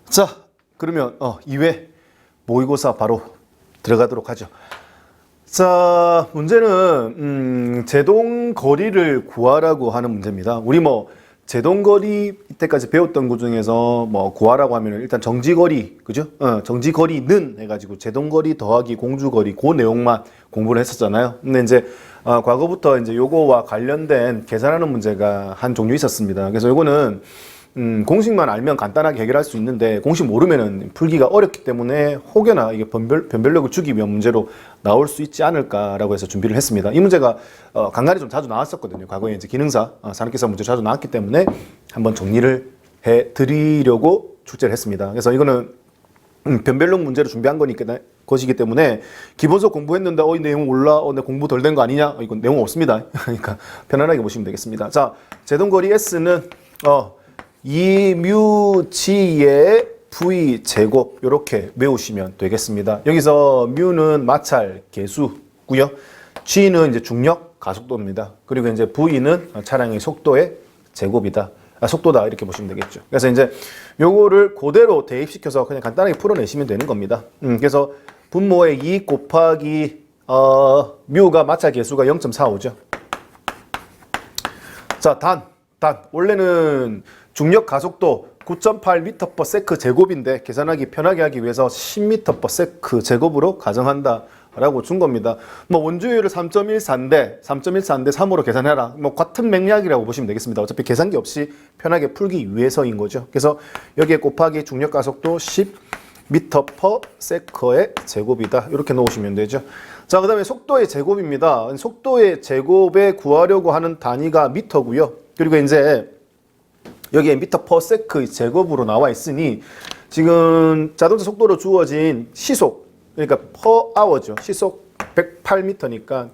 자, 그러면 2회 모의고사 바로 들어가도록 하죠. 자, 문제는 제동거리를 구하라고 하는 문제입니다. 우리 제동거리 이때까지 배웠던 것 중에서 구하라고 하면 일단 정지거리, 그죠? 정지거리는 해가지고 제동거리 더하기 공주거리 그 내용만 공부를 했었잖아요. 근데 이제 과거부터 이제 요거와 관련된 계산하는 문제가 한 종류 있었습니다. 그래서 요거는 공식만 알면 간단하게 해결할 수 있는데 공식 모르면은 풀기가 어렵기 때문에 혹여나 이게 변별력을 주기 위한 문제로 나올 수 있지 않을까라고 해서 준비를 했습니다. 이 문제가 간간히 좀 자주 나왔었거든요. 과거에 이제 기능사, 산업기사 문제 자주 나왔기 때문에 한번 정리를 해 드리려고 출제를 했습니다. 그래서 이거는 변별력 문제로 준비한 것이기 때문에 기본서 공부했는데 이 내용 몰라? 내 공부 덜 된 거 아니냐? 이건 내용 없습니다. 그러니까 편안하게 보시면 되겠습니다. 자, 제동거리 S는 2뮤g의 v 제곱 이렇게 외우시면 되겠습니다. 여기서 뮤는 마찰 계수고요. g는 이제 중력 가속도입니다. 그리고 이제 v는 차량의 속도의 제곱이다. 속도다 이렇게 보시면 되겠죠. 그래서 이제 요거를 그대로 대입시켜서 그냥 간단하게 풀어내시면 되는 겁니다. 그래서 분모의 2 곱하기 뮤가 마찰 계수가 0.45죠. 자, 단 원래는 중력 가속도 9.8m/s 제곱인데 계산하기 편하게 하기 위해서 10m/s 제곱으로 가정한다 라고 준 겁니다. 원주율을 3.14인데 3으로 계산해라. 같은 맥락이라고 보시면 되겠습니다. 어차피 계산기 없이 편하게 풀기 위해서인 거죠. 그래서 여기에 곱하기 중력 가속도 10m/s의 제곱이다. 이렇게 놓으시면 되죠. 자, 그 다음에 속도의 제곱입니다. 속도의 제곱에 구하려고 하는 단위가 미터고요. 그리고 이제 여기에 미터/s 제곱으로 나와 있으니 지금 자동차 속도로 주어진 시속, 그러니까 per-hour죠. 시속 108m니까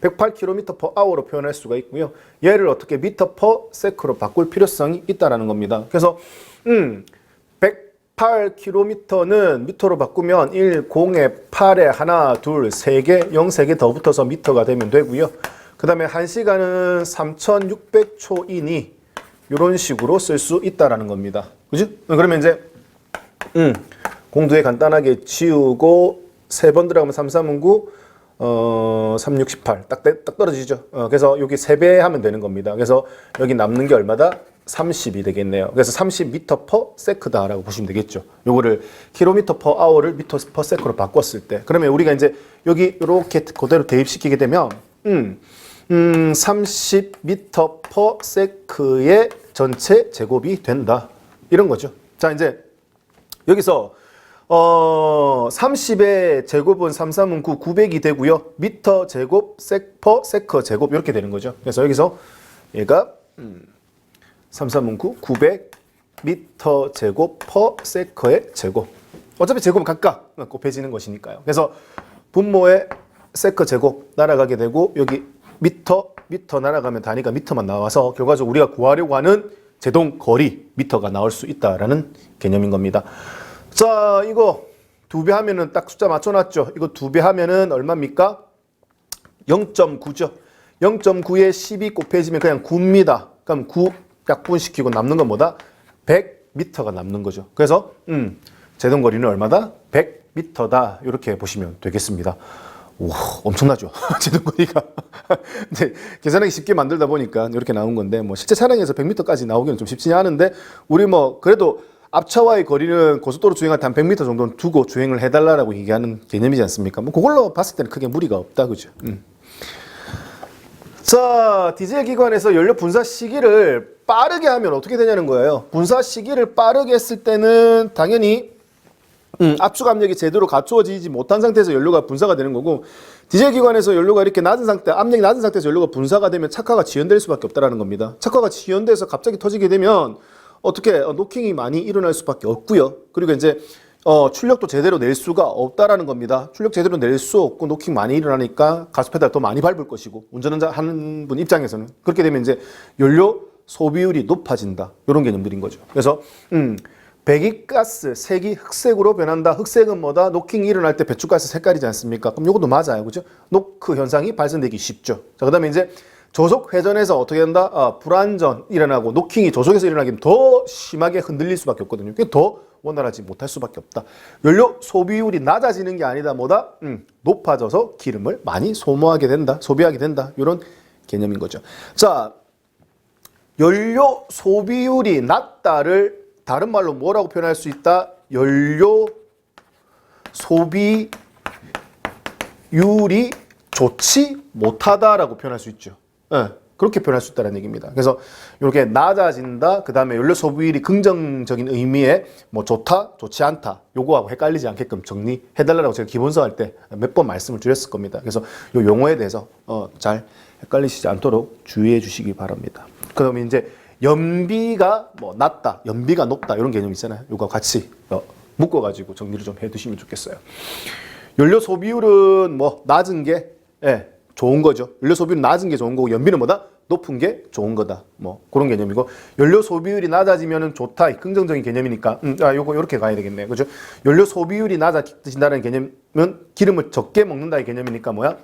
108km/h로 표현할 수가 있고요. 얘를 어떻게 미터/s로 바꿀 필요성이 있다라는 겁니다. 그래서 108km는 미터로 바꾸면 1, 0에 8에 하나, 둘, 3개, 0, 3개 더 붙어서 미터가 되면 되고요. 그 다음에 1시간은 3600초이니 이런 식으로 쓸 수 있다라는 겁니다. 그죠? 그러면 이제 공두에 간단하게 지우고 3번 들어가면 3, 3은 9, 3, 6, 18. 딱 떨어지죠? 그래서 여기 3배 하면 되는 겁니다. 그래서 여기 남는 게 얼마다? 30이 되겠네요. 그래서 30m/s다라고 보시면 되겠죠. 요거를 km/h를 m/s로 바꿨을 때. 그러면 우리가 이제 여기 이렇게 그대로 대입시키게 되면 30m/s의 전체 제곱이 된다. 이런 거죠. 자, 이제 여기서 30의 제곱은 3, 3은 9, 900이 되고요. 미터 제곱, per 제곱 이렇게 되는 거죠. 그래서 여기서 얘가 3, 3은 9, 900 미터 제곱 per 제곱. 어차피 제곱은 각각 곱해지는 것이니까요. 그래서 분모의 세커 제곱 날아가게 되고 여기 미터 날아가면 단위가 미터만 나와서 결과적으로 우리가 구하려고 하는 제동 거리 미터가 나올 수 있다라는 개념인 겁니다. 자, 이거 2배 하면은 딱 숫자 맞춰놨죠. 이거 2배 하면은 얼마입니까? 0.9죠. 0.9에 10이 곱해지면 그냥 9입니다. 그럼 9 약분시키고 남는 건 뭐다? 100m가 남는 거죠. 그래서 제동 거리는 얼마다? 100m다. 이렇게 보시면 되겠습니다. 와, 엄청나죠? 제동거리가. 근데 계산하기 쉽게 만들다 보니까 이렇게 나온 건데, 실제 차량에서 100m까지 나오기는 좀 쉽지 않은데, 우리 그래도 앞차와의 거리는 고속도로 주행할 때 한 100m 정도는 두고 주행을 해달라고 얘기하는 개념이지 않습니까? 그걸로 봤을 때는 크게 무리가 없다, 그죠? 자, 디젤 기관에서 연료 분사 시기를 빠르게 하면 어떻게 되냐는 거예요. 분사 시기를 빠르게 했을 때는 당연히 압축 압력이 제대로 갖추어지지 못한 상태에서 연료가 분사가 되는 거고, 디젤 기관에서 연료가 이렇게 낮은 상태, 압력이 낮은 상태에서 연료가 분사가 되면 착화가 지연될 수밖에 없다라는 겁니다. 착화가 지연돼서 갑자기 터지게 되면 어떻게 노킹이 많이 일어날 수밖에 없고요. 그리고 이제 출력도 제대로 낼 수가 없다라는 겁니다. 출력 제대로 낼 수 없고 노킹 많이 일어나니까 가스 페달 더 많이 밟을 것이고, 운전하는 분 입장에서는 그렇게 되면 이제 연료 소비율이 높아진다. 이런 개념들인 거죠. 그래서 배기가스 색이 흑색으로 변한다. 흑색은 뭐다? 노킹이 일어날 때 배출가스 색깔이지 않습니까? 그럼 이것도 맞아요. 그죠? 노크 현상이 발생되기 쉽죠. 자, 그 다음에 이제 조속 회전에서 어떻게 된다? 불안전 일어나고 노킹이 조속에서 일어나기는 더 심하게 흔들릴 수밖에 없거든요. 그게 더 원활하지 못할 수밖에 없다. 연료 소비율이 낮아지는 게 아니다. 뭐다? 높아져서 기름을 많이 소모하게 된다. 소비하게 된다. 이런 개념인 거죠. 자, 연료 소비율이 낮다를 다른 말로 뭐라고 표현할 수 있다? 연료 소비율이 좋지 못하다라고 표현할 수 있죠. 네, 그렇게 표현할 수 있다는 얘기입니다. 그래서 이렇게 낮아진다, 그 다음에 연료 소비율이 긍정적인 의미의 뭐 좋다, 좋지 않다, 요거하고 헷갈리지 않게끔 정리해달라고 제가 기본서 할 때 몇 번 말씀을 드렸을 겁니다. 그래서 요 용어에 대해서 잘 헷갈리시지 않도록 주의해 주시기 바랍니다. 그러면 이제 연비가 뭐 낮다, 연비가 높다 이런 개념 있잖아요. 요거 같이 묶어가지고 정리를 좀 해두시면 좋겠어요. 연료 소비율은 뭐 낮은 게 좋은 거죠. 연료 소비율은 낮은 게 좋은 거고 연비는 뭐다? 높은 게 좋은 거다. 뭐 그런 개념이고 연료 소비율이 낮아지면은 좋다. 긍정적인 개념이니까 요거 이렇게 가야 되겠네요. 그죠? 연료 소비율이 낮아진다는 개념은 기름을 적게 먹는다의 개념이니까 뭐야?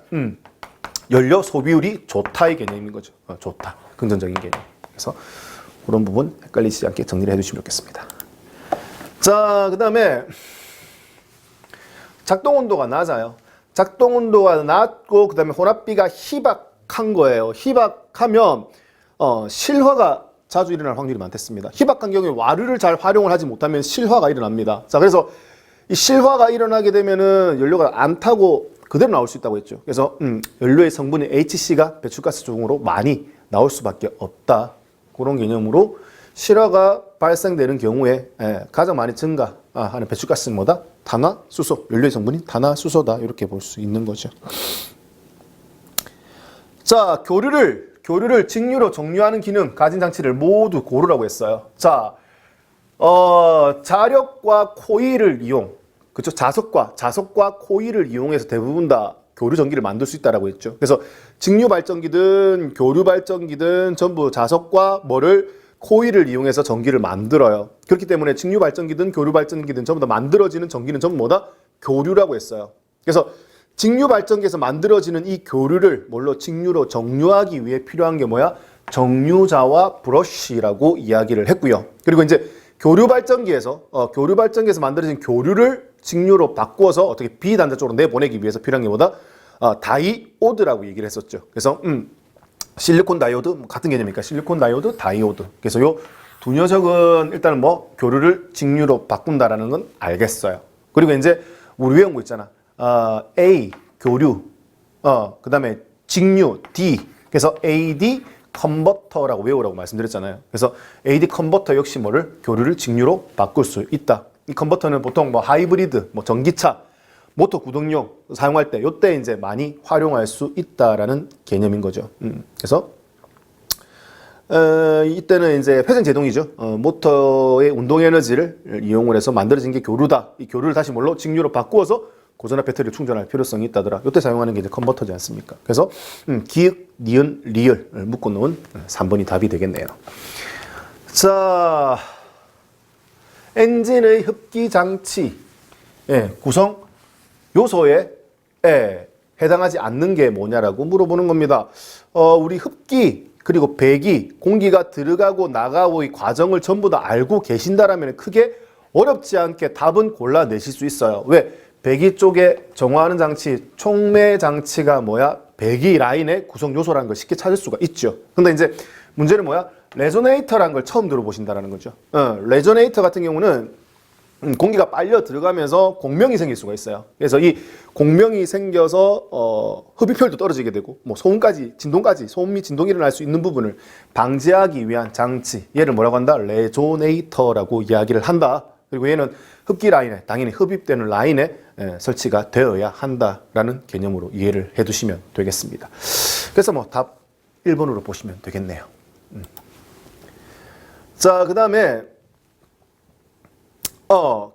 연료 소비율이 좋다의 개념인 거죠. 좋다. 긍정적인 개념. 그래서 그런 부분 헷갈리지 않게 정리를 해두시면 좋겠습니다. 자, 그 다음에 작동 온도가 낮아요. 작동 온도가 낮고 그 다음에 혼합비가 희박한 거예요. 희박하면 실화가 자주 일어날 확률이 많겠습니다. 희박한 경우에 와류를 잘 활용을 하지 못하면 실화가 일어납니다. 자, 그래서 이 실화가 일어나게 되면은 연료가 안 타고 그대로 나올 수 있다고 했죠. 그래서 연료의 성분인 HC가 배출가스 중으로 많이 나올 수밖에 없다. 그런 개념으로 실화가 발생되는 경우에 가장 많이 증가하는 배출가스는 뭐다? 탄화수소, 연료의 성분이 탄화수소다. 이렇게 볼 수 있는 거죠. 자, 교류를 직류로 정류하는 기능 가진 장치를 모두 고르라고 했어요. 자, 자력과 코일을 이용, 그렇죠? 자석과 코일을 이용해서 대부분 다 교류 전기를 만들 수 있다라고 했죠. 그래서 직류 발전기든 교류 발전기든 전부 자석과 코일을 이용해서 전기를 만들어요. 그렇기 때문에 직류 발전기든 교류 발전기든 전부 다 만들어지는 전기는 전부 뭐다? 교류라고 했어요. 그래서 직류 발전기에서 만들어지는 이 교류를 뭘로 직류로 정류하기 위해 필요한 게 뭐야? 정류자와 브러쉬라고 이야기를 했고요. 그리고 이제 교류 발전기에서 만들어진 교류를 직류로 바꾸어서 어떻게 비단자 쪽으로 내보내기 위해서 필요한 게 뭐다? 다이오드라고 얘기를 했었죠. 그래서 실리콘 다이오드 같은 개념이니까 실리콘 다이오드, 다이오드. 그래서 요 두 녀석은 일단은 뭐 교류를 직류로 바꾼다라는 건 알겠어요. 그리고 이제 우리 외운 거 있잖아. A 교류, 그다음에 직류 D. 그래서 AD 컨버터라고 외우라고 말씀드렸잖아요. 그래서 AD 컨버터 역시 뭐를 교류를 직류로 바꿀 수 있다. 이 컨버터는 보통 뭐 하이브리드, 뭐 전기차, 모터 구동용 사용할 때 요때 이제 많이 활용할 수 있다라는 개념인 거죠. 그래서 이때는 이제 회전 제동이죠. 모터의 운동 에너지를 이용을 해서 만들어진 게 교류다. 이 교류를 다시 뭘로 직류로 바꾸어서 고전압 배터리를 충전할 필요성이 있다더라. 이때 사용하는 게 이제 컨버터지 않습니까? 그래서 기역, 니은, 리을 묶어 놓은 3번이 답이 되겠네요. 자, 엔진의 흡기 장치 구성 요소에 해당하지 않는 게 뭐냐라고 물어보는 겁니다. 우리 흡기 그리고 배기, 공기가 들어가고 나가고의 과정을 전부 다 알고 계신다라면 크게 어렵지 않게 답은 골라내실 수 있어요. 왜? 배기 쪽에 정화하는 장치, 촉매 장치가 뭐야? 배기 라인의 구성 요소라는 걸 쉽게 찾을 수가 있죠. 근데 이제 문제는 뭐야? 레조네이터라는 걸 처음 들어보신다라는 거죠. 레조네이터 같은 경우는 공기가 빨려 들어가면서 공명이 생길 수가 있어요. 그래서 이 공명이 생겨서 흡입혈도 떨어지게 되고 뭐 소음까지, 진동까지, 소음 및 진동이 일어날 수 있는 부분을 방지하기 위한 장치, 얘를 뭐라고 한다? 레조네이터라고 이야기를 한다. 그리고 얘는 흡기 라인에, 당연히 흡입되는 라인에 설치가 되어야 한다라는 개념으로 이해를 해두시면 되겠습니다. 그래서 뭐 답 1번으로 보시면 되겠네요. 자, 그 다음에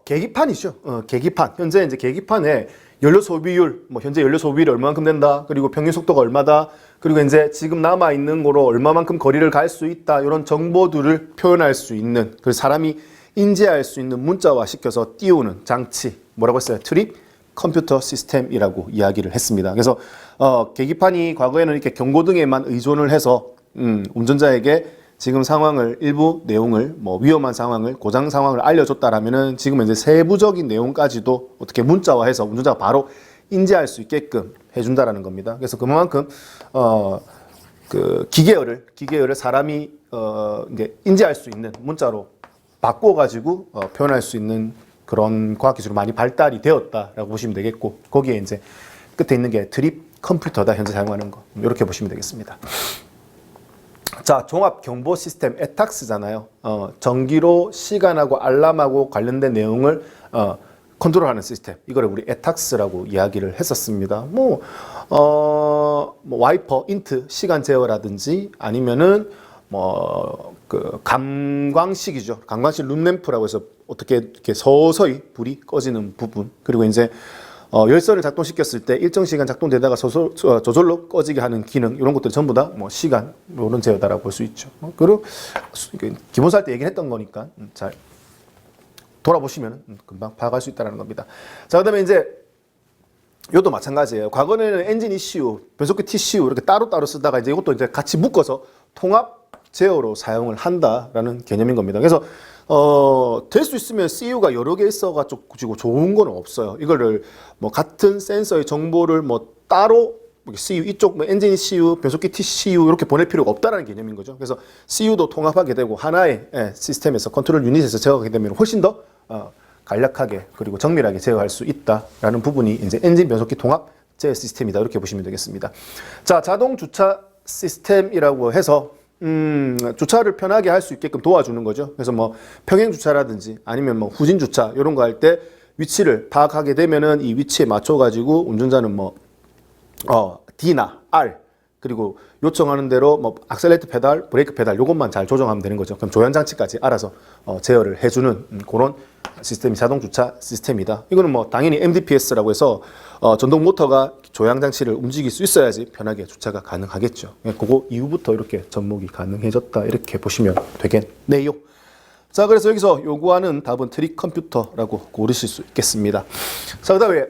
계기판이죠. 계기판. 현재 이제 계기판에 연료 소비율, 뭐 현재 연료 소비율이 얼마만큼 된다. 그리고 평균 속도가 얼마다. 그리고 이제 지금 남아 있는 거로 얼마만큼 거리를 갈 수 있다. 이런 정보들을 표현할 수 있는, 그래서 사람이 인지할 수 있는 문자화 시켜서 띄우는 장치. 뭐라고 했어요? 트립 컴퓨터 시스템이라고 이야기를 했습니다. 그래서 계기판이 과거에는 이렇게 경고등에만 의존을 해서 운전자에게 지금 상황을 일부 내용을 뭐 위험한 상황을 고장 상황을 알려줬다라면은 지금은 이제 세부적인 내용까지도 어떻게 문자화해서 운전자가 바로 인지할 수 있게끔 해준다라는 겁니다. 그래서 그만큼 그 기계어를 사람이 이제 인지할 수 있는 문자로 바꿔가지고 표현할 수 있는 그런 과학기술이 많이 발달이 되었다라고 보시면 되겠고, 거기에 이제 끝에 있는 게 드립 컴퓨터다, 현재 사용하는 거. 이렇게 보시면 되겠습니다. 자, 종합 경보 시스템 에탁스잖아요. 전기로 시간하고 알람하고 관련된 내용을 컨트롤하는 시스템. 이거를 우리 에탁스라고 이야기를 했었습니다. 뭐 와이퍼, 인트, 시간 제어라든지 아니면은 그 감광식이죠. 감광식 룸램프라고 해서 어떻게 이렇게 서서히 불이 꺼지는 부분. 그리고 이제 열선을 작동시켰을 때 일정 시간 작동되다가 저절로 꺼지게 하는 기능, 이런 것들 전부 다 뭐 시간, 이런 제어다라고 볼 수 있죠. 그리고 기본서 할 때 얘기를 했던 거니까 잘 돌아보시면 금방 파악할 수 있다는 겁니다. 자, 그 다음에 이제 이것도 마찬가지예요. 과거에는 엔진 ECU, 변속기 TCU 이렇게 따로따로 쓰다가 이제 이것도 이제 같이 묶어서 통합 제어로 사용을 한다라는 개념인 겁니다. 그래서 될 수 있으면 CU가 여러 개 있어가지고 좋은 건 없어요. 이거를 뭐 같은 센서의 정보를 뭐 따로 CU 이쪽 뭐 엔진 CU, 변속기 TCU 이렇게 보낼 필요가 없다라는 개념인 거죠. 그래서 CU도 통합하게 되고 하나의 시스템에서 컨트롤 유닛에서 제어하게 되면 훨씬 더 간략하게 그리고 정밀하게 제어할 수 있다라는 부분이 이제 엔진 변속기 통합 제어 시스템이다, 이렇게 보시면 되겠습니다. 자, 자동 주차 시스템이라고 해서 주차를 편하게 할 수 있게끔 도와주는 거죠. 그래서 뭐 평행 주차라든지 아니면 뭐 후진 주차 이런 거 할 때 위치를 파악하게 되면은 이 위치에 맞춰 가지고 운전자는 뭐 D나 R 그리고 요청하는 대로 뭐 악셀레이터 페달, 브레이크 페달 요것만 잘 조정하면 되는 거죠. 그럼 조향 장치까지 알아서 제어를 해주는 그런 시스템이 자동 주차 시스템이다. 이거는 뭐 당연히 MDPS라고 해서 전동 모터가 조향 장치를 움직일 수 있어야지 편하게 주차가 가능하겠죠. 그거 이후부터 이렇게 접목이 가능해졌다, 이렇게 보시면 되겠네요. 자, 그래서 여기서 요구하는 답은 트릭 컴퓨터라고 고르실 수 있겠습니다. 자, 그다음에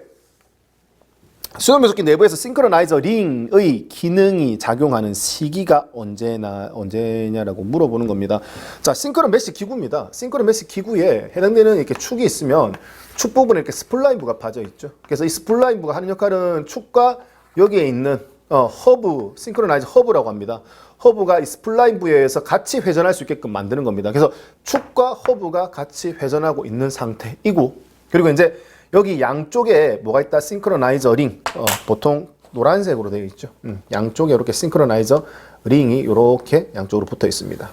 수동 변속기 내부에서 싱크로나이저 링의 기능이 작용하는 시기가 언제냐라고 물어보는 겁니다. 자, 싱크로 메시 기구입니다. 싱크로 메시 기구에 해당되는 이렇게 축이 있으면 축 부분에 이렇게 스플라인부가 파져 있죠. 그래서 이 스플라인부가 하는 역할은 축과 여기에 있는 허브, 싱크로나이저 허브라고 합니다. 허브가 이 스플라인부에 의해서 같이 회전할 수 있게끔 만드는 겁니다. 그래서 축과 허브가 같이 회전하고 있는 상태이고, 그리고 이제 여기 양쪽에 뭐가 있다? 싱크로나이저 링. 보통 노란색으로 되어 있죠. 양쪽에 이렇게 싱크로나이저 링이 이렇게 양쪽으로 붙어 있습니다.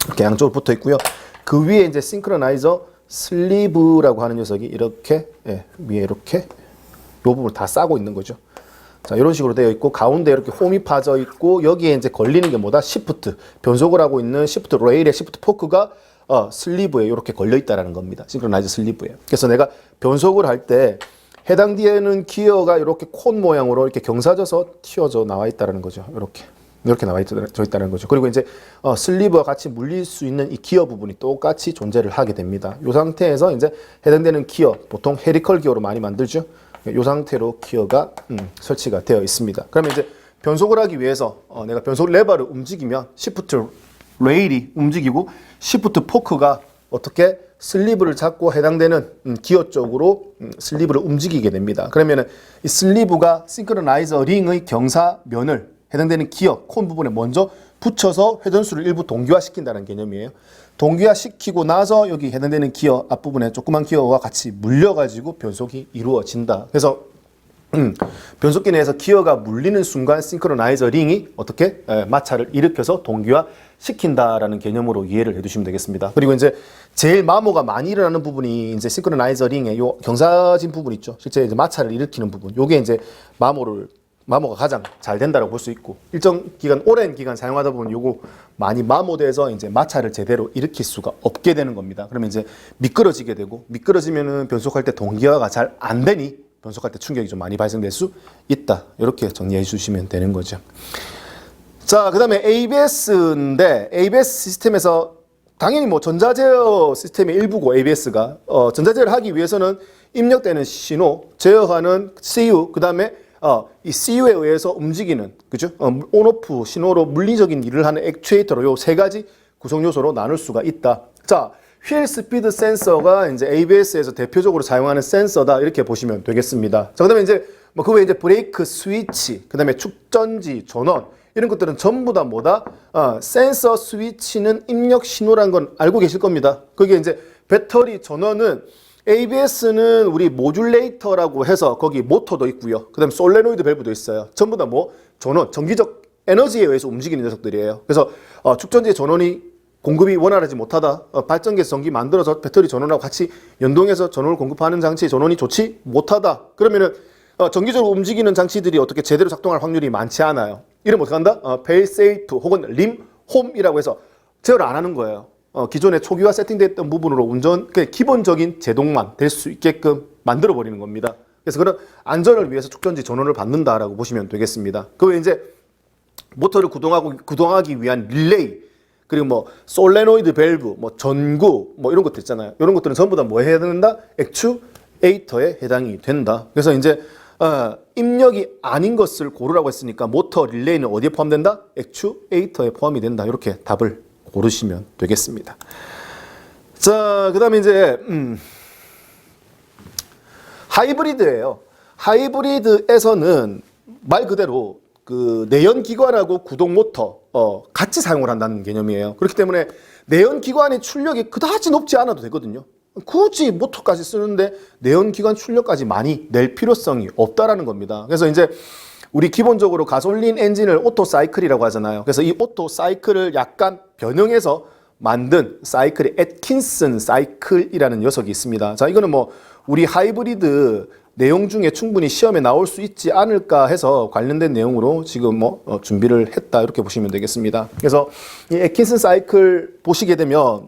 이렇게 양쪽으로 붙어 있고요. 그 위에 이제 싱크로나이저 슬리브라고 하는 녀석이 이렇게 위에 이렇게 이 부분을 다 싸고 있는 거죠. 자, 이런 식으로 되어 있고 가운데 이렇게 홈이 파져 있고 여기에 이제 걸리는 게 뭐다? 시프트. 변속을 하고 있는 시프트 레일의 시프트 포크가 슬리브에 이렇게 걸려 있다라는 겁니다. 싱크로나이저 슬리브에. 그래서 내가 변속을 할 때 해당 뒤에는 기어가 이렇게 콘 모양으로 이렇게 경사져서 튀어져 나와 있다라는 거죠. 이렇게 나와 있다는 거죠. 그리고 이제 슬리브와 같이 물릴 수 있는 이 기어 부분이 똑같이 존재를 하게 됩니다. 이 상태에서 이제 해당되는 기어, 보통 헤리컬 기어로 많이 만들죠. 이 상태로 기어가 설치가 되어 있습니다. 그러면 이제 변속을 하기 위해서 내가 변속 레버를 움직이면 시프트 레일이 움직이고 시프트 포크가 어떻게 슬리브를 잡고 해당되는 기어 쪽으로 슬리브를 움직이게 됩니다. 그러면 이 슬리브가 싱크로나이저 링의 경사면을 해당되는 기어 콘 부분에 먼저 붙여서 회전수를 일부 동기화시킨다는 개념이에요. 동기화시키고 나서 여기 해당되는 기어 앞부분에 조그만 기어와 같이 물려가지고 변속이 이루어진다. 그래서 변속기 내에서 기어가 물리는 순간 싱크로나이저 링이 어떻게 마찰을 일으켜서 동기화 시킨다라는 개념으로 이해를 해두시면 되겠습니다. 그리고 이제 제일 마모가 많이 일어나는 부분이 이제 싱크로나이저 링의 요 경사진 부분 있죠. 실제 이제 마찰을 일으키는 부분. 요게 이제 마모가 가장 잘 된다고 볼 수 있고, 일정 기간, 오랜 기간 사용하다 보면 요거 많이 마모돼서 이제 마찰을 제대로 일으킬 수가 없게 되는 겁니다. 그러면 이제 미끄러지게 되고, 미끄러지면은 변속할 때 동기화가 잘 안 되니 변속할 때 충격이 좀 많이 발생될 수 있다. 이렇게 정리해 주시면 되는 거죠. 자, 그 다음에 ABS인데 ABS 시스템에서 당연히 뭐 전자제어 시스템의 일부고 ABS가 전자제어를 하기 위해서는 입력되는 신호, 제어하는 CU, 그다음에 이 CU에 의해서 움직이는 그죠? 온오프 신호로 물리적인 일을 하는 액추에이터로 요 세 가지 구성 요소로 나눌 수가 있다. 자, 휠 스피드 센서가 이제 ABS에서 대표적으로 사용하는 센서다 이렇게 보시면 되겠습니다. 자, 그다음에 이제 뭐 그 외에 이제 브레이크 스위치, 그다음에 축전지 전원 이런 것들은 전부 다 뭐다? 센서 스위치는 입력 신호란 건 알고 계실 겁니다. 그게 이제 배터리 전원은 ABS는 우리 모듈레이터라고 해서 거기 모터도 있고요. 그다음에 솔레노이드 밸브도 있어요. 전부 다 뭐 전원, 전기적 에너지에 의해서 움직이는 녀석들이에요. 그래서 축전지의 전원이 공급이 원활하지 못하다. 발전기에서 전기 만들어서 배터리 전원하고 같이 연동해서 전원을 공급하는 장치의 전원이 좋지 못하다. 그러면은 정기적으로 움직이는 장치들이 어떻게 제대로 작동할 확률이 많지 않아요. 이러면 어떻게 한다? fail safe 혹은 림 홈이라고 해서 제어를 안 하는 거예요. 기존에 초기화 세팅됐던 부분으로 기본적인 제동만 될 수 있게끔 만들어 버리는 겁니다. 그래서 그런 안전을 위해서 축전지 전원을 받는다라고 보시면 되겠습니다. 그 외에 이제 모터를 구동하기 위한 릴레이, 그리고 뭐 솔레노이드 밸브, 뭐 전구, 뭐 이런 것들 있잖아요. 이런 것들은 전부 다 뭐 해야 된다? 액추에이터에 해당이 된다. 그래서 이제 입력이 아닌 것을 고르라고 했으니까 모터 릴레이는 어디에 포함된다? 액추에이터에 포함이 된다. 이렇게 답을 고르시면 되겠습니다. 자, 그다음에 이제 하이브리드예요. 하이브리드에서는 말 그대로 그 내연기관하고 구동모터 같이 사용을 한다는 개념이에요. 그렇기 때문에 내연기관의 출력이 그다지 높지 않아도 되거든요. 굳이 모터까지 쓰는데 내연기관 출력까지 많이 낼 필요성이 없다라는 겁니다. 그래서 이제 우리 기본적으로 가솔린 엔진을 오토 사이클이라고 하잖아요. 그래서 이 오토 사이클을 약간 변형해서 만든 사이클의 애킨슨 사이클이라는 녀석이 있습니다. 자, 이거는 뭐 우리 하이브리드 내용 중에 충분히 시험에 나올 수 있지 않을까 해서 관련된 내용으로 지금 뭐 준비를 했다 이렇게 보시면 되겠습니다. 그래서 이 애킨슨 사이클 보시게 되면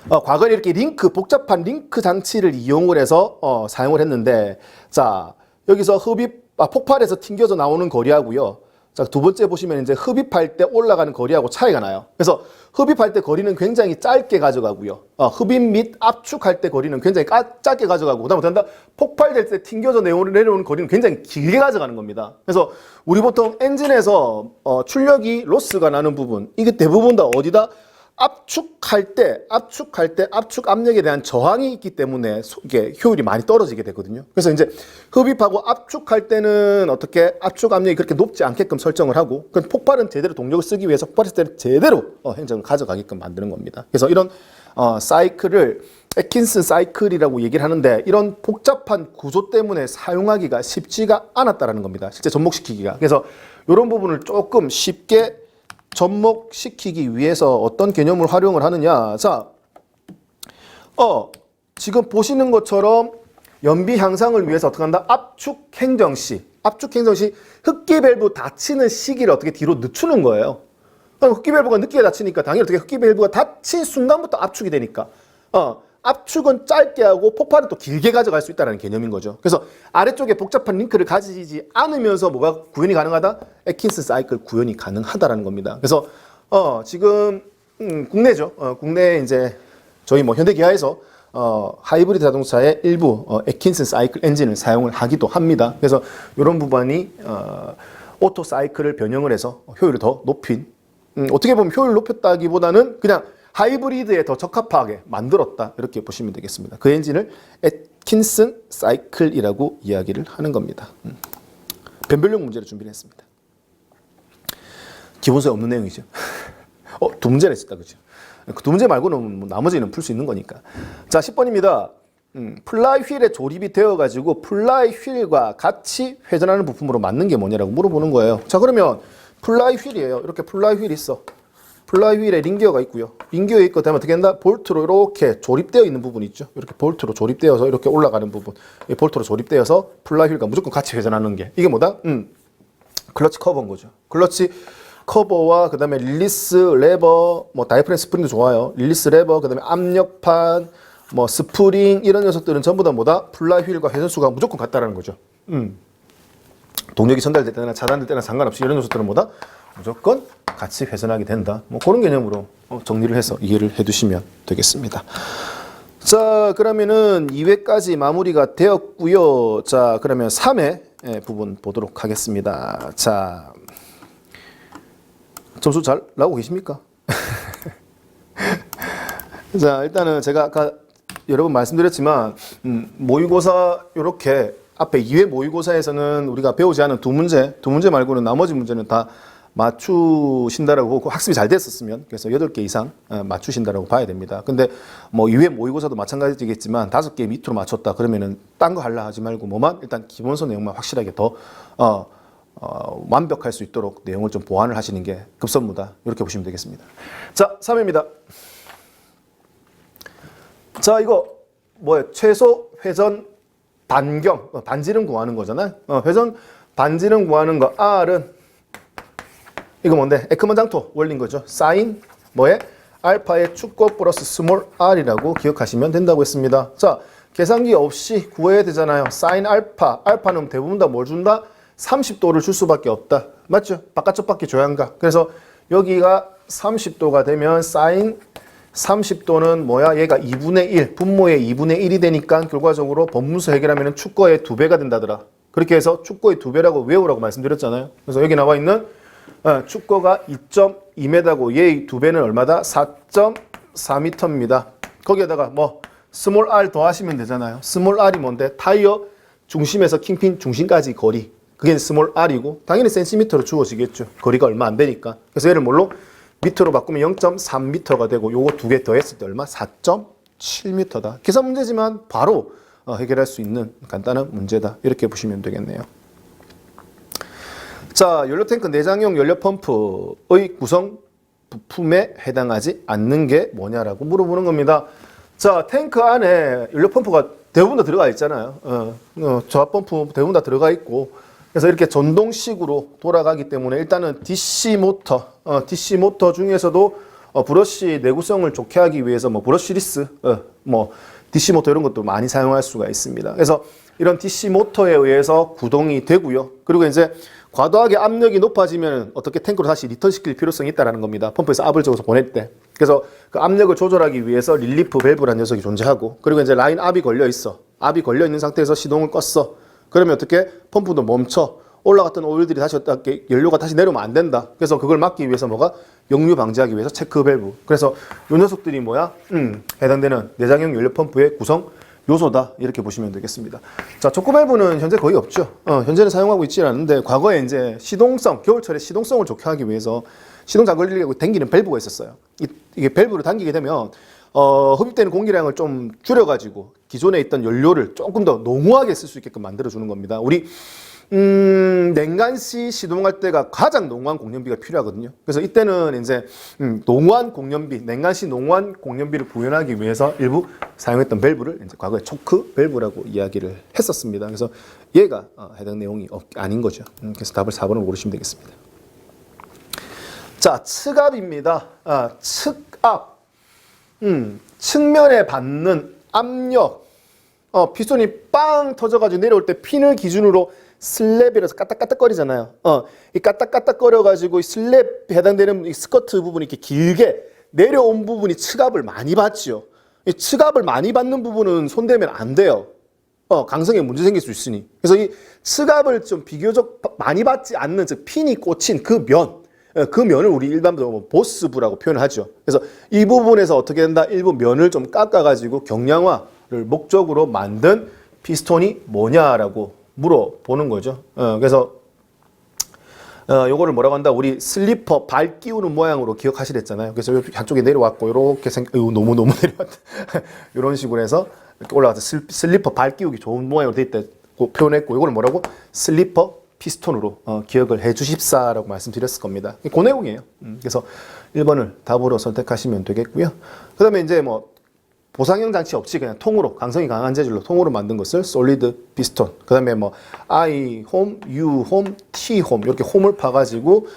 과거에 이렇게 복잡한 링크 장치를 이용을 해서 사용을 했는데, 자, 여기서 폭발해서 튕겨져 나오는 거리하고요. 자, 두 번째 보시면 이제 흡입할 때 올라가는 거리하고 차이가 나요. 그래서 흡입할 때 거리는 굉장히 짧게 가져가고요. 흡입 및 압축할 때 거리는 굉장히 짧게 가져가고, 그다음에 된다 폭발될 때 튕겨져 내려오는 거리는 굉장히 길게 가져가는 겁니다. 그래서 우리 보통 엔진에서 출력이 로스가 나는 부분, 이게 대부분 다 어디다? 압축할 때 압축 압력에 대한 저항이 있기 때문에 이게 효율이 많이 떨어지게 되거든요. 그래서 이제 흡입하고 압축할 때는 어떻게 압축 압력이 그렇게 높지 않게끔 설정을 하고, 그럼 폭발은 제대로 동력을 쓰기 위해서 폭발했을 때는 제대로 행정을 가져가게끔 만드는 겁니다. 그래서 이런 사이클을 애킨슨 사이클이라고 얘기를 하는데, 이런 복잡한 구조 때문에 사용하기가 쉽지가 않았다라는 겁니다. 실제 접목시키기가. 그래서 이런 부분을 조금 쉽게 접목시키기 위해서 어떤 개념을 활용을 하느냐. 자, 지금 보시는 것처럼 연비 향상을 위해서 어떻게 한다? 압축 행정 시 흡기 밸브 닫히는 시기를 어떻게 뒤로 늦추는 거예요. 그럼 흡기 밸브가 늦게 닫히니까 당연히 어떻게 흡기 밸브가 닫힌 순간부터 압축이 되니까 압축은 짧게 하고 폭발은 또 길게 가져갈 수 있다는 개념인 거죠. 그래서 아래쪽에 복잡한 링크를 가지지 않으면서 뭐가 구현이 가능하다? 애킨슨 사이클 구현이 가능하다라는 겁니다. 그래서 지금 국내죠. 국내에 이제 저희 뭐 현대기아에서 하이브리드 자동차의 일부 애킨슨 사이클 엔진을 사용을 하기도 합니다. 그래서 이런 부분이 오토 사이클을 변형을 해서 효율을 더 높인, 어떻게 보면 효율을 높였다기보다는 그냥 하이브리드에 더 적합하게 만들었다 이렇게 보시면 되겠습니다. 그 엔진을 애킨슨 사이클이라고 이야기를 하는 겁니다. 변별력 문제를 준비를 했습니다. 기본서에 없는 내용이죠. 두 문제나 있었다, 그죠? 그 두 문제 말고는 뭐 나머지는 풀 수 있는 거니까. 자, 10번입니다. 플라이 휠에 조립이 되어가지고 플라이 휠과 같이 회전하는 부품으로 맞는 게 뭐냐라고 물어보는 거예요. 자, 그러면 플라이 휠이에요. 이렇게 플라이 휠이 있어. 플라이 휠에 링기어가 있고요. 링기어에 있고 그다음에 어떻게 한다? 볼트로 이렇게 조립되어 있는 부분이 있죠. 이렇게 볼트로 조립되어서 이렇게 올라가는 부분. 이 볼트로 조립되어서 플라이 휠과 무조건 같이 회전하는 게 이게 뭐다? 클러치 커버인 거죠. 클러치 커버와 그다음에 릴리스 레버, 뭐 다이프램 스프링도 좋아요. 릴리스 레버, 그다음에 압력판, 뭐 스프링 이런 녀석들은 전부 다 뭐다? 플라이 휠과 회전수가 무조건 같다라는 거죠. 동력이 전달될 때나 차단될 때나 상관없이 이런 녀석들은 뭐다? 무조건 같이 회전하게 된다. 뭐 그런 개념으로 정리를 해서 이해를 해두시면 되겠습니다. 자, 그러면은 2회까지 마무리가 되었고요. 자, 그러면 3회 부분 보도록 하겠습니다. 자, 점수 잘 나오고 계십니까? 자, 일단은 제가 아까 여러 번 말씀드렸지만 모의고사 이렇게 앞에 2회 모의고사에서는 우리가 배우지 않은 두 문제 말고는 나머지 문제는 다 맞추신다라고 보고 학습이 잘 됐었으면 그래서 8개 이상 맞추신다라고 봐야 됩니다. 근데 뭐 2회 모의고사도 마찬가지겠지만 5개 밑으로 맞췄다 그러면은 딴 거 하려 하지 말고 뭐만 일단 기본서 내용만 확실하게 더 완벽할 수 있도록 내용을 좀 보완을 하시는 게 급선무다. 이렇게 보시면 되겠습니다. 자, 3회입니다. 자, 이거 뭐예요? 최소 회전 반경, 반지름 구하는 거잖아요. 회전 반지름 구하는 거 R은 이거 뭔데? 에크먼 장토 원리인 거죠. 사인 뭐에? 알파의 축거 플러스 스몰 r이라고 기억하시면 된다고 했습니다. 자, 계산기 없이 구해야 되잖아요. 사인 알파, 알파는 대부분 다 뭘 준다? 30도를 줄 수밖에 없다. 맞죠? 바깥쪽밖에 줘야 한가? 그래서 여기가 30도가 되면 사인 30도는 뭐야? 얘가 2분의 1, 분모의 2분의 1이 되니까 결과적으로 법문수 해결하면 축거의 2배가 된다더라. 그렇게 해서 축거의 2배라고 외우라고 말씀드렸잖아요. 그래서 여기 나와 있는 축거가 2.2m고 얘의 2배는 얼마다? 4.4m입니다. 거기에다가 뭐 스몰 r 더하시면 되잖아요. 스몰 r이 뭔데? 타이어 중심에서 킹핀 중심까지 거리. 그게 스몰 r이고 당연히 센티미터로 주어지겠죠. 거리가 얼마 안 되니까. 그래서 얘를 뭘로? 미터로 바꾸면 0.3m가 되고 요거 2개 더했을 때 얼마? 4.7m다. 계산 문제지만 바로 해결할 수 있는 간단한 문제다. 이렇게 보시면 되겠네요. 자, 연료탱크 내장용 연료펌프의 구성 부품에 해당하지 않는 게 뭐냐라고 물어보는 겁니다. 자, 탱크 안에 연료펌프가 대부분 다 들어가 있잖아요. 저압펌프 대부분 다 들어가 있고 그래서 이렇게 전동식으로 돌아가기 때문에 일단은 DC 모터 중에서도 브러쉬 내구성을 좋게 하기 위해서 뭐 브러쉬 리스, 뭐 DC 모터 이런 것도 많이 사용할 수가 있습니다. 그래서 이런 DC 모터에 의해서 구동이 되고요. 그리고 이제 과도하게 압력이 높아지면 어떻게 탱크로 다시 리턴 시킬 필요성이 있다는 겁니다. 펌프에서 압을 적어서 보낼 때. 그래서 그 압력을 조절하기 위해서 릴리프 밸브라는 녀석이 존재하고 그리고 이제 라인 압이 걸려 있어. 압이 걸려 있는 상태에서 시동을 껐어. 그러면 어떻게 펌프도 멈춰. 올라갔던 오일들이 다시 연료가 다시 내려오면 안 된다. 그래서 그걸 막기 위해서 뭐가 역류 방지하기 위해서 체크 밸브. 그래서 이 녀석들이 뭐야? 해당되는 내장형 연료 펌프의 구성 요소다. 이렇게 보시면 되겠습니다. 자, 촉구 밸브는 현재 거의 없죠. 현재는 사용하고 있지 않은데 과거에 이제 시동성, 겨울철에 시동성을 좋게 하기 위해서 시동 잘 걸리려고 당기는 밸브가 있었어요. 이게 밸브를 당기게 되면 흡입되는 공기량을 좀 줄여가지고 기존에 있던 연료를 조금 더 농후하게 쓸 수 있게끔 만들어주는 겁니다. 우리 냉간시 시동할 때가 가장 농후한 공연비가 필요하거든요. 그래서 이때는 이제 농후한 공연비, 냉간시 농후한 공연비를 구현하기 위해서 일부 사용했던 밸브를 이제 과거에 초크 밸브라고 이야기를 했었습니다. 그래서 얘가 해당 내용이 아닌 거죠. 그래서 답을 4번으로 고르시면 되겠습니다. 자, 측압입니다. 측압. 측면에 받는 압력. 피스톤이 빵 터져가지고 내려올 때 핀을 기준으로 슬랩이라서 까딱까딱거리잖아요. 이 까딱까딱거려가지고 이 슬랩 해당되는 이 스커트 부분이 이렇게 길게 내려온 부분이 측압을 많이 받죠. 이 측압을 많이 받는 부분은 손대면 안 돼요. 강성에 문제 생길 수 있으니. 그래서 이 측압을 좀 비교적 많이 받지 않는, 즉 핀이 꽂힌 그 면을 우리 일반적으로 보스부라고 표현을 하죠. 그래서 이 부분에서 어떻게 된다? 일부 면을 좀 깎아가지고 경량화를 목적으로 만든 피스톤이 뭐냐라고 물어보는 거죠. 그래서 요거를 뭐라고 한다? 우리 슬리퍼 발 끼우는 모양으로 기억하시랬잖아요. 그래서 한쪽에 내려왔고 이렇게 너무 내려왔다. 이런 식으로 해서 이렇게 올라가서 슬리퍼 발 끼우기 좋은 모양으로 돼 있다 표현했고 이거를 뭐라고? 슬리퍼 피스톤으로 기억을 해 주십사라고 말씀드렸을 겁니다. 그 내용이에요. 그래서 1번을 답으로 선택하시면 되겠고요. 그 다음에 이제 뭐 보상형 장치 없이 그냥 통으로 강성이 강한 재질로 통으로 만든 것을 솔리드 피스톤. 그 다음에 뭐 I 홈, U 홈, T 홈 이렇게 홈을 파가지고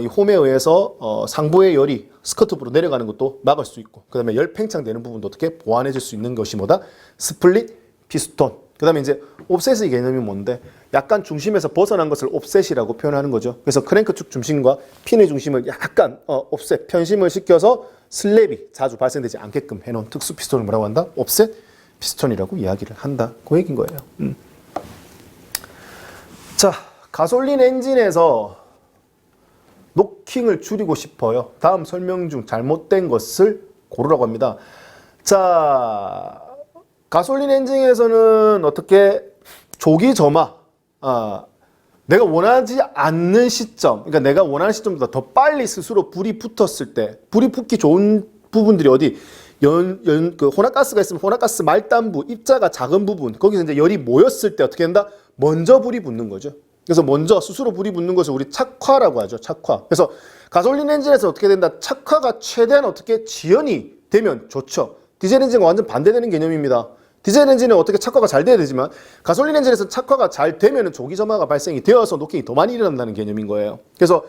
이 홈에 의해서 상부의 열이 스커트부로 내려가는 것도 막을 수 있고 그 다음에 열 팽창되는 부분도 어떻게 보완해 줄 수 있는 것이 뭐다? 스플릿 피스톤. 그 다음에 이제 옵셋의 개념이 뭔데? 약간 중심에서 벗어난 것을 옵셋이라고 표현하는 거죠. 그래서 크랭크 축 중심과 핀의 중심을 약간 옵셋, 편심을 시켜서 슬랩이 자주 발생되지 않게끔 해놓은 특수 피스톤을 뭐라고 한다? 옵셋 피스톤이라고 이야기를 한다. 그 얘기인 거예요. 자, 가솔린 엔진에서 노킹을 줄이고 싶어요. 다음 설명 중 잘못된 것을 고르라고 합니다. 자, 가솔린 엔진에서는 어떻게 조기 점화, 내가 원하지 않는 시점, 그러니까 내가 원하는 시점보다 더 빨리 스스로 불이 붙었을 때, 불이 붙기 좋은 부분들이 어디? 그 혼합가스가 있으면 혼합가스 말단부, 입자가 작은 부분, 거기서 이제 열이 모였을 때 어떻게 된다? 먼저 불이 붙는 거죠. 그래서 먼저 스스로 불이 붙는 것을 우리 착화라고 하죠. 착화. 그래서 가솔린 엔진에서 어떻게 된다? 착화가 최대한 어떻게 지연이 되면 좋죠. 디젤 엔진과 완전 반대되는 개념입니다. 디젤 엔진은 어떻게 착화가 잘 돼야 되지만 가솔린 엔진에서 착화가 잘 되면 조기 점화가 발생이 되어서 노킹이 더 많이 일어난다는 개념인 거예요. 그래서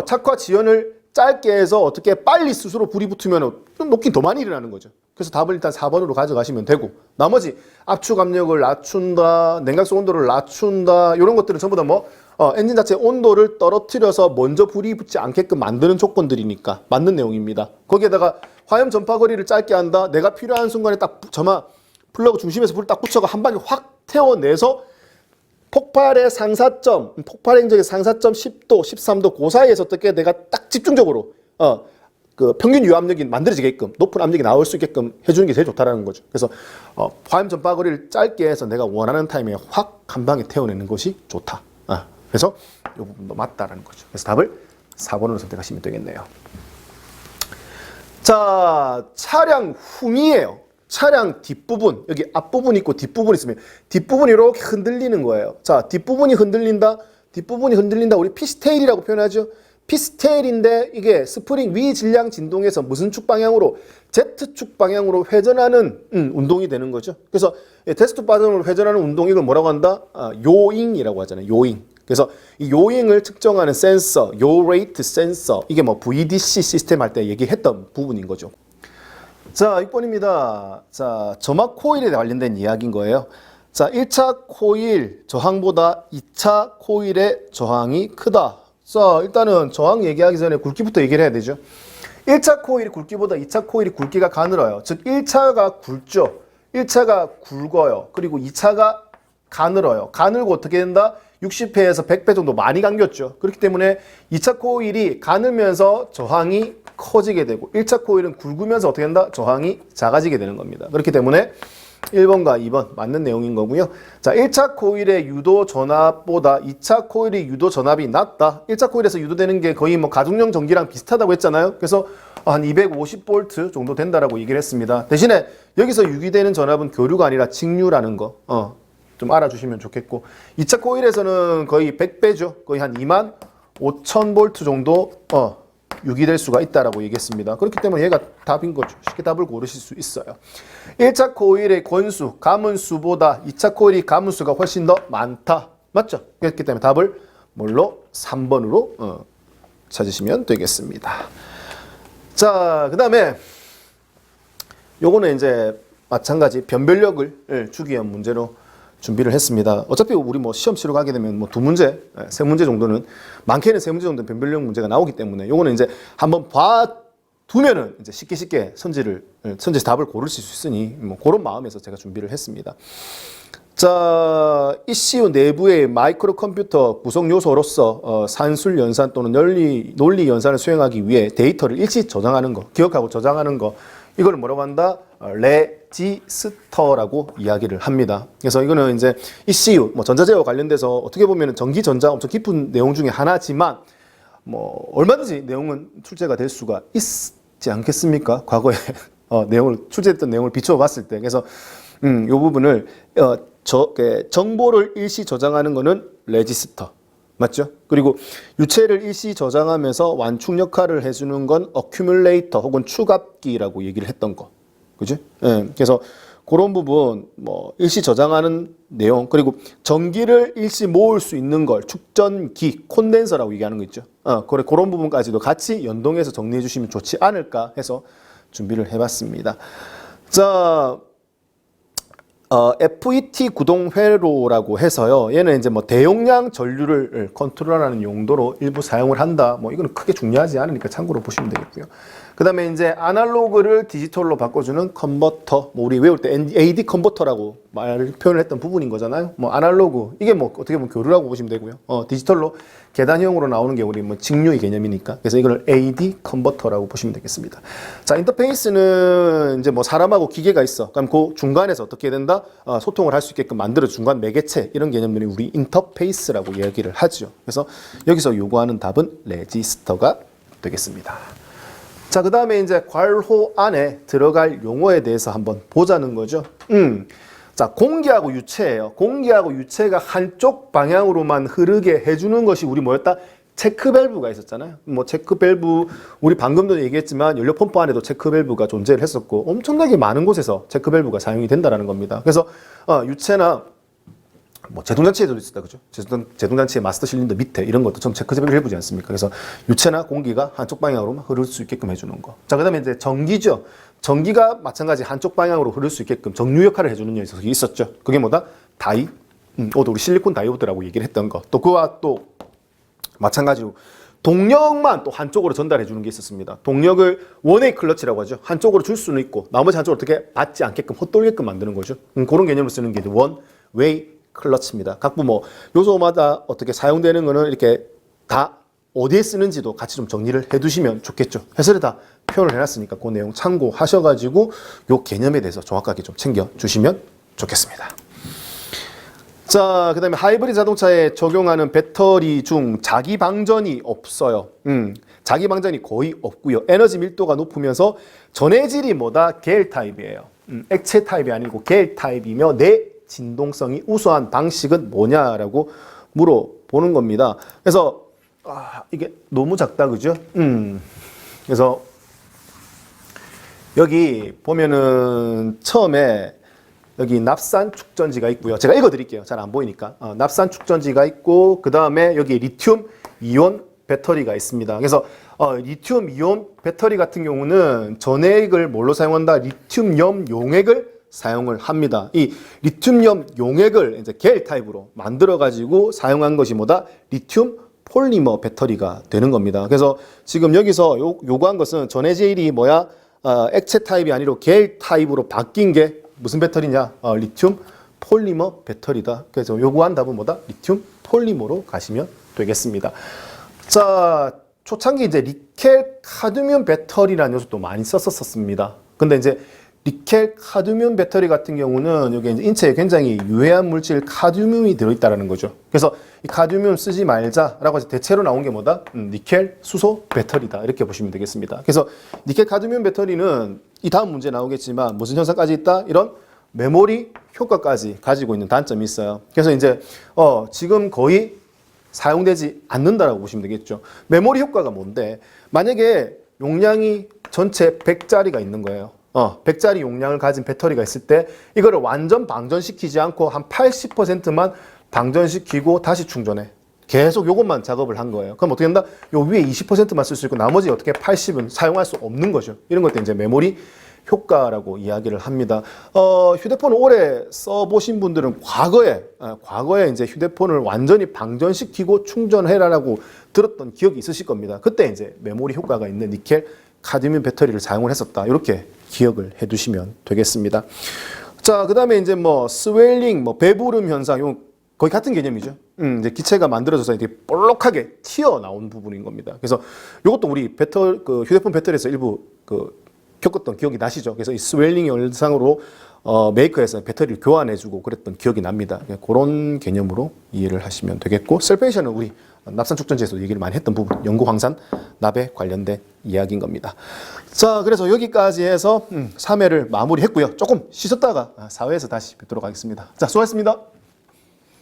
착화 지연을 짧게 해서 어떻게 빨리 스스로 불이 붙으면 노킹 더 많이 일어나는 거죠. 그래서 답을 일단 4번으로 가져가시면 되고, 나머지 압축 압력을 낮춘다, 냉각수 온도를 낮춘다, 이런 것들은 전부 다 엔진 자체 온도를 떨어뜨려서 먼저 불이 붙지 않게끔 만드는 조건들이니까 맞는 내용입니다. 거기에다가 화염 전파 거리를 짧게 한다. 내가 필요한 순간에 딱 점화 플러그 중심에서 불을 딱 붙여가 한 방에 확 태워내서 폭발의 상사점, 폭발 행적의 상사점 10도, 13도 그 사이에서 어떻게 내가 딱 집중적으로 그 평균 유압력이 만들어지게끔 높은 압력이 나올 수 있게끔 해주는 게 제일 좋다라는 거죠. 그래서 화염 전파 거리를 짧게 해서 내가 원하는 타이밍에 확 한 방에 태워내는 것이 좋다. 그래서 이 부분도 맞다라는 거죠. 그래서 답을 4번으로 선택하시면 되겠네요. 자, 차량 흉이에요. 차량 뒷부분, 여기 앞부분 있고 뒷부분 있으면 뒷부분이 이렇게 흔들리는 거예요. 자, 뒷부분이 흔들린다. 뒷부분이 흔들린다. 우리 피스테일이라고 표현하죠. 피스테일인데 이게 스프링 위 질량 진동에서 무슨 축 방향으로? Z축 방향으로 회전하는 운동이 되는 거죠. 그래서 Z축 방향으로 회전하는 운동, 이걸 뭐라고 한다? 요잉이라고 하잖아요. 요잉. 그래서 이 요잉을 측정하는 센서, 요 레이트 센서, 이게 VDC 시스템 할 때 얘기했던 부분인 거죠. 자, 6번입니다. 자, 점화 코일에 관련된 이야기인 거예요. 자, 1차 코일 저항보다 2차 코일의 저항이 크다. 자, 일단은 저항 얘기하기 전에 굵기부터 얘기를 해야 되죠. 1차 코일이 굵기보다 2차 코일이 굵기가 가늘어요. 즉 1차가 굵죠. 1차가 굵어요. 그리고 2차가 가늘어요. 가늘고 어떻게 된다? 60회에서 100배 정도 많이 감겼죠. 그렇기 때문에 2차 코일이 가늘면서 저항이 커지게 되고 1차 코일은 굵으면서 어떻게 된다? 저항이 작아지게 되는 겁니다. 그렇기 때문에 1번과 2번 맞는 내용인 거고요. 자, 1차 코일의 유도 전압보다 2차 코일의 유도 전압이 낮다. 1차 코일에서 유도되는 게 거의 가정용 전기랑 비슷하다고 했잖아요. 그래서 한 250V 정도 된다라고 얘기를 했습니다. 대신에 여기서 유기되는 전압은 교류가 아니라 직류라는 거 좀 알아주시면 좋겠고, 2차 코일에서는 거의 100배죠. 거의 한 25,000V 정도 유기될 수가 있다라고 얘기했습니다. 그렇기 때문에 얘가 답인 거죠. 쉽게 답을 고르실 수 있어요. 1차 코일의 권수, 가문수보다 2차 코일의 가문수가 훨씬 더 많다. 맞죠? 그렇기 때문에 답을 뭘로? 3번으로 찾으시면 되겠습니다. 자, 그 다음에 요거는 이제 마찬가지 변별력을 주기 위한 문제로 준비를 했습니다. 어차피 우리 시험 치러 가게 되면 두 문제, 세 문제 정도는, 많게는 세 문제 정도는 변별력 문제가 나오기 때문에 요거는 이제 한번 봐두면은 이제 쉽게 선지 답을 고르실 수 있으니 그런 마음에서 제가 준비를 했습니다. 자, ECU 내부의 마이크로 컴퓨터 구성 요소로서 산술 연산 또는 논리 연산을 수행하기 위해 데이터를 일시 저장하는 거, 기억하고 저장하는 거, 이걸 뭐라고 한다? 레지스터라고 이야기를 합니다. 그래서 이거는 이제 ECU, 전자제어와 관련돼서 어떻게 보면 전기 전자 엄청 깊은 내용 중에 하나지만 얼마든지 내용은 출제가 될 수가 있지 않겠습니까? 과거에 출제했던 내용을 비추어 봤을 때. 그래서 이 부분을 정보를 일시 저장하는 거는 레지스터. 맞죠? 그리고 유체를 일시 저장하면서 완충 역할을 해주는 건 어큐뮬레이터 혹은 추갑기라고 얘기를 했던 거. 그죠? 예. 그래서 그런 부분, 일시 저장하는 내용, 그리고 전기를 일시 모을 수 있는 걸 축전기, 콘덴서라고 얘기하는 거 있죠? 그런 부분까지도 같이 연동해서 정리해 주시면 좋지 않을까 해서 준비를 해봤습니다. 자, FET 구동 회로라고 해서요. 얘는 이제 뭐 대용량 전류를 컨트롤하는 용도로 일부 사용을 한다. 뭐 이거는 크게 중요하지 않으니까 참고로 보시면 되겠고요. 그다음에 이제 아날로그를 디지털로 바꿔주는 컨버터. 뭐 우리 외울 때 AD 컨버터라고 표현을 했던 부분인 거잖아요. 뭐 아날로그 이게 뭐 어떻게 보면 교류라고 보시면 되고요. 디지털로 계단형으로 나오는 게 우리 뭐 직류의 개념이니까. 그래서 이걸 AD 컨버터라고 보시면 되겠습니다. 자, 인터페이스는 이제 뭐 사람하고 기계가 있어. 그럼 그 중간에서 어떻게 된다? 소통을 할 수 있게끔 만들어 중간 매개체 이런 개념들이 우리 인터페이스라고 얘기를 하죠. 그래서 여기서 요구하는 답은 레지스터가 되겠습니다. 자, 그 다음에 이제 괄호 안에 들어갈 용어에 대해서 한번 보자는 거죠. 자, 공기하고 유체예요. 공기하고 유체가 한쪽 방향으로만 흐르게 해주는 것이 우리 뭐였다? 체크 밸브가 있었잖아요. 뭐 체크 밸브 우리 방금도 얘기했지만 연료 펌프 안에도 체크 밸브가 존재를 했었고 엄청나게 많은 곳에서 체크 밸브가 사용이 된다라는 겁니다. 그래서 유체나 뭐 제동장치에도 있었다, 그죠? 제동장치의 마스터 실린더 밑에 이런 것도 좀 체크 밸브지 않습니까? 그래서 유체나 공기가 한쪽 방향으로만 흐를 수 있게끔 해주는 거. 자, 그다음에 이제 전기죠. 전기가 마찬가지 한쪽 방향으로 흐를 수 있게끔 정류 역할을 해주는 녀석이 있었죠. 그게 뭐다? 다이. 우리 실리콘 다이오드라고 얘기를 했던 거. 또 그와 또 마찬가지로 동력만 또 한쪽으로 전달해 주는 게 있었습니다. 동력을 원웨이 클러치라고 하죠. 한쪽으로 줄 수는 있고 나머지 한쪽으로 어떻게 받지 않게끔 헛돌게끔 만드는 거죠. 그런 개념을 쓰는 게 원웨이 클러치입니다. 각부 뭐 요소마다 어떻게 사용되는 거는 이렇게 다 어디에 쓰는지도 같이 좀 정리를 해두시면 좋겠죠. 해설에 다 표현을 해놨으니까 그 내용 참고하셔가지고 요 개념에 대해서 정확하게 좀 챙겨주시면 좋겠습니다. 자, 그 다음에 하이브리드 자동차에 적용하는 배터리 중 자기 방전이 없어요. 자기 방전이 거의 없고요. 에너지 밀도가 높으면서 전해질이 뭐다? 겔 타입이에요. 액체 타입이 아니고 겔 타입이며 내 진동성이 우수한 방식은 뭐냐라고 물어보는 겁니다. 그래서 이게 너무 작다, 그죠? 그래서 여기 보면은 처음에 여기 납산 축전지가 있고요. 제가 읽어드릴게요. 잘 안 보이니까. 납산 축전지가 있고 그 다음에 여기 리튬 이온 배터리가 있습니다. 그래서 리튬 이온 배터리 같은 경우는 전해액을 뭘로 사용한다? 리튬염 용액을 사용을 합니다. 이 리튬염 용액을 이제 겔 타입으로 만들어 가지고 사용한 것이 뭐다? 리튬 폴리머 배터리가 되는 겁니다. 그래서 지금 여기서 요구한 것은 전해질이 뭐야? 액체 타입이 아니라 겔 타입으로 바뀐 게 무슨 배터리냐? 리튬 폴리머 배터리다. 그래서 요구한 답은 뭐다? 리튬 폴리머로 가시면 되겠습니다. 자, 초창기 이제 니켈 카드뮴 배터리라는 요소도 많이 썼었습니다. 근데 이제 니켈 카드뮴 배터리 같은 경우는 여기 이제 인체에 굉장히 유해한 물질 카드뮴이 들어있다라는 거죠. 그래서 이 카드뮴 쓰지 말자라고 해서 대체로 나온 게 뭐다? 니켈 수소 배터리다. 이렇게 보시면 되겠습니다. 그래서 니켈 카드뮴 배터리는 이 다음 문제 나오겠지만 무슨 현상까지 있다? 이런 메모리 효과까지 가지고 있는 단점이 있어요. 그래서 이제 지금 거의 사용되지 않는다라고 보시면 되겠죠. 메모리 효과가 뭔데? 만약에 용량이 전체 100짜리가 있는 거예요. 100짜리 용량을 가진 배터리가 있을 때 이거를 완전 방전시키지 않고 한 80%만 방전시키고 다시 충전해. 계속 요것만 작업을 한 거예요. 그럼 어떻게 된다? 요 위에 20%만 쓸 수 있고 나머지 어떻게 80은 사용할 수 없는 거죠. 이런 것도 이제 메모리 효과라고 이야기를 합니다. 휴대폰을 오래 써보신 분들은 과거에 이제 휴대폰을 완전히 방전시키고 충전해라라고 들었던 기억이 있으실 겁니다. 그때 이제 메모리 효과가 있는 니켈 카드뮴 배터리를 사용을 했었다. 이렇게 기억을 해두시면 되겠습니다. 자, 그 다음에 이제 뭐 스웰링, 뭐 배부름 현상, 요 거의 같은 개념이죠. 이제 기체가 만들어져서 이렇게 볼록하게 튀어나온 부분인 겁니다. 그래서 이것도 우리 휴대폰 배터리에서 일부 겪었던 기억이 나시죠? 그래서 이 스웰링 현상으로 메이커에서 배터리를 교환해주고 그랬던 기억이 납니다. 그런 개념으로 이해를 하시면 되겠고, 셀페이션은 우리 납산 축전지에서 얘기를 많이 했던 부분, 연구 황산 납에 관련된 이야기인 겁니다. 자, 그래서 여기까지 해서 3회를 마무리했고요. 조금 쉬셨다가 4회에서 다시 뵙도록 하겠습니다. 자, 수고하셨습니다.